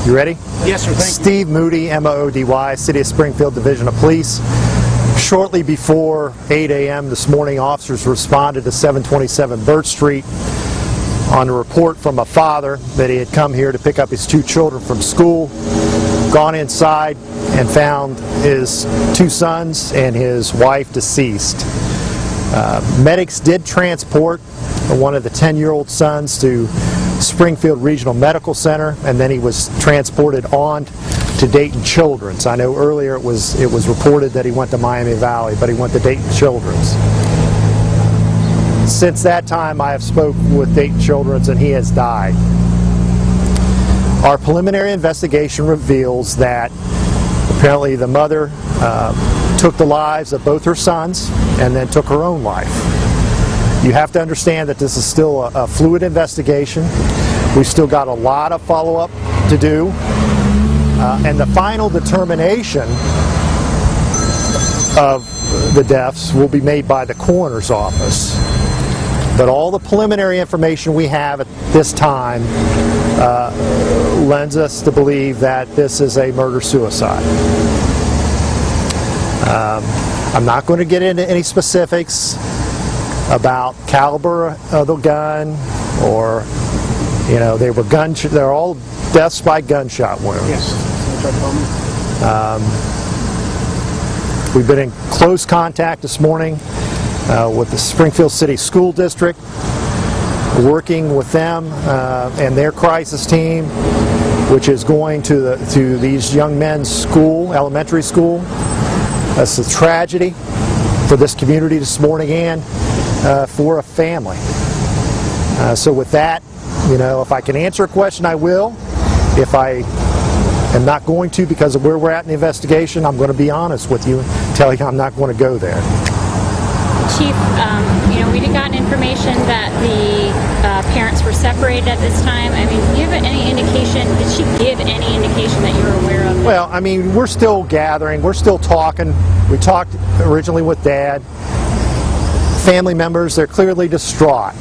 You ready? Yes, sir. Thank you. Steve Moody, M-O-O-D-Y, City of Springfield Division of Police. Shortly before 8 a.m. this morning, officers responded to 727 Burt Street on a report from a father that he had come here to pick up his 2 children from school, gone inside and found his 2 sons and his wife deceased. Medics did transport one of the 10-year-old sons to Springfield Regional Medical Center, and then he was transported on to Dayton Children's. I know earlier it was reported that he went to Miami Valley, but he went to Dayton Children's. Since that time, I have spoken with Dayton Children's, and he has died. Our preliminary investigation reveals that apparently the mother took the lives of both her sons and then took her own life. You have to understand that this is still a fluid investigation. We've still got a lot of follow-up to do. And the final determination of the deaths will be made by the coroner's office. But all the preliminary information we have at this time lends us to believe that this is a murder-suicide. I'm not going to get into any specifics about caliber of the gun, or, you know, they're all deaths by gunshot wounds. Yes. We've been in close contact this morning with the Springfield City School District, working with them and their crisis team, which is going to these young men's school, elementary school. That's a tragedy for this community this morning and for a family. So with that, you know, if I can answer a question, I will. If I am not going to because of where we're at in the investigation, I'm going to be honest with you and tell you I'm not going to go there. Chief, you know, we had gotten information that the parents were separated at this time. I mean, do you have any indication, did she give any indication that you were aware of? Well, I mean, we're still gathering, we're still talking. We talked originally with Dad. Family members, they're clearly distraught.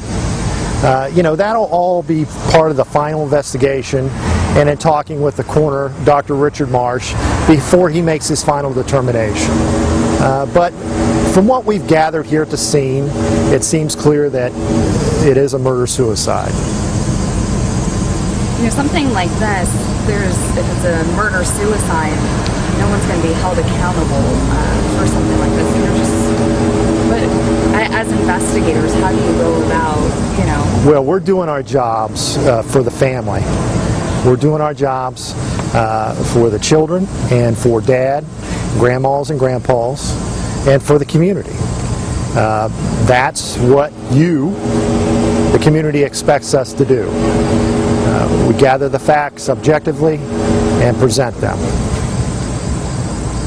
You know, that'll all be part of the final investigation, and in talking with the coroner, Dr. Richard Marsh, before he makes his final determination. But from what we've gathered here at the scene, it seems clear that it is a murder-suicide. You know, something like this, if it's a murder-suicide, no one's going to be held accountable for something like this. But as investigators, how do you go about, you know? Well, we're doing our jobs for the family. We're doing our jobs for the children and for Dad, grandmas and grandpas, and for the community. That's what the community, expects us to do. We gather the facts objectively and present them.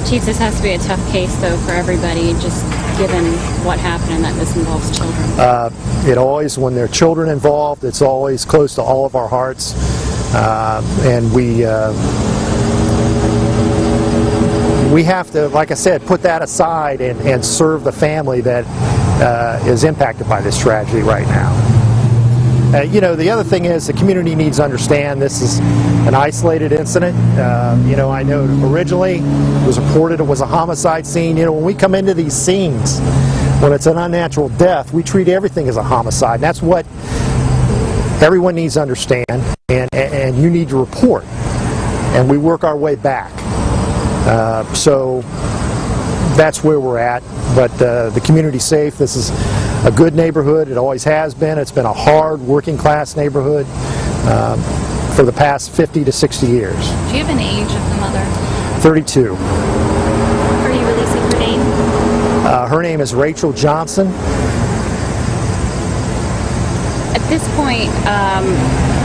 Chief, this has to be a tough case, though, for everybody, just given what happened and that this involves children. It always, when there are children involved, it's always close to all of our hearts. And we have to, like I said, put that aside and serve the family that is impacted by this tragedy right now. You know, the other thing is the community needs to understand this is an isolated incident. You know, I know originally it was reported it was a homicide scene. You know, when we come into these scenes, when it's an unnatural death, we treat everything as a homicide. And that's what everyone needs to understand, and you need to report. And we work our way back. So that's where we're at. But the community's safe. This is a good neighborhood. It always has been. It's been a hard working class neighborhood for the past 50 to 60 years. Do you have an age of the mother? 32. Are you releasing her name? Her name is Rachel Johnson. At this point,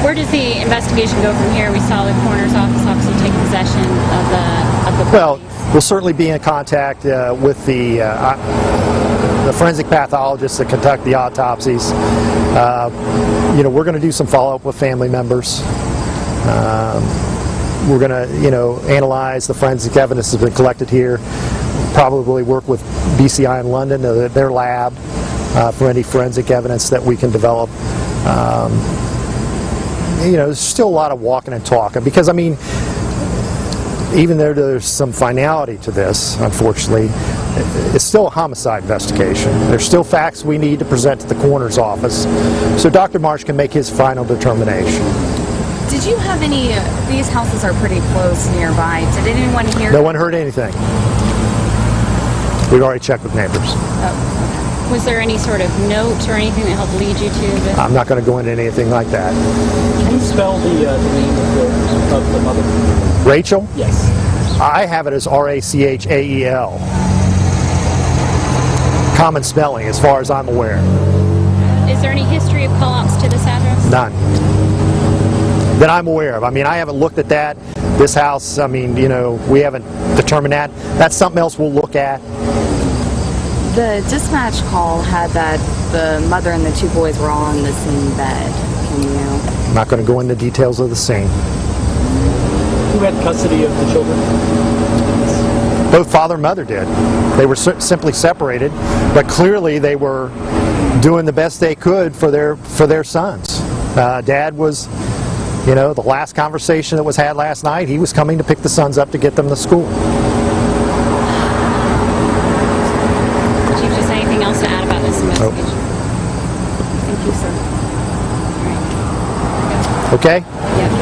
where does the investigation go from here? We saw the coroner's office obviously take possession of the Well, we'll certainly be in contact with the forensic pathologists that conduct the autopsies. You know, we're going to do some follow-up with family members. We're going to, you know, analyze the forensic evidence that's been collected here. Probably work with BCI in London, their lab, for any forensic evidence that we can develop. there's still a lot of walking and talking, because I mean, even though there's some finality to this, unfortunately, it's still a homicide investigation. There's still facts we need to present to the coroner's office so Dr. Marsh can make his final determination. Did you have any, these houses are pretty close nearby. Did anyone hear? No one heard anything. We've already checked with neighbors. Oh, Was there any sort of note or anything that helped lead you to the... I'm not going to go into anything like that. Can you spell the name of the mother? Rachel? Yes. I have it as Rachel. Common spelling, as far as I'm aware. Is there any history of call-outs to this address? None. That I'm aware of. I mean, I haven't looked at that. This house, I mean, we haven't determined that. That's something else we'll look at. the dispatch call had that the mother and the two boys were all in the same bed. Can you? I'm not going to go into details of the scene. Who had custody of the children? Both father and mother did. They were simply separated, but clearly they were doing the best they could for their sons. Dad was, the last conversation that was had last night, he was coming to pick the sons up to get them to school. Chief, just anything else to add about this investigation? Thank you, sir. Okay? Yeah.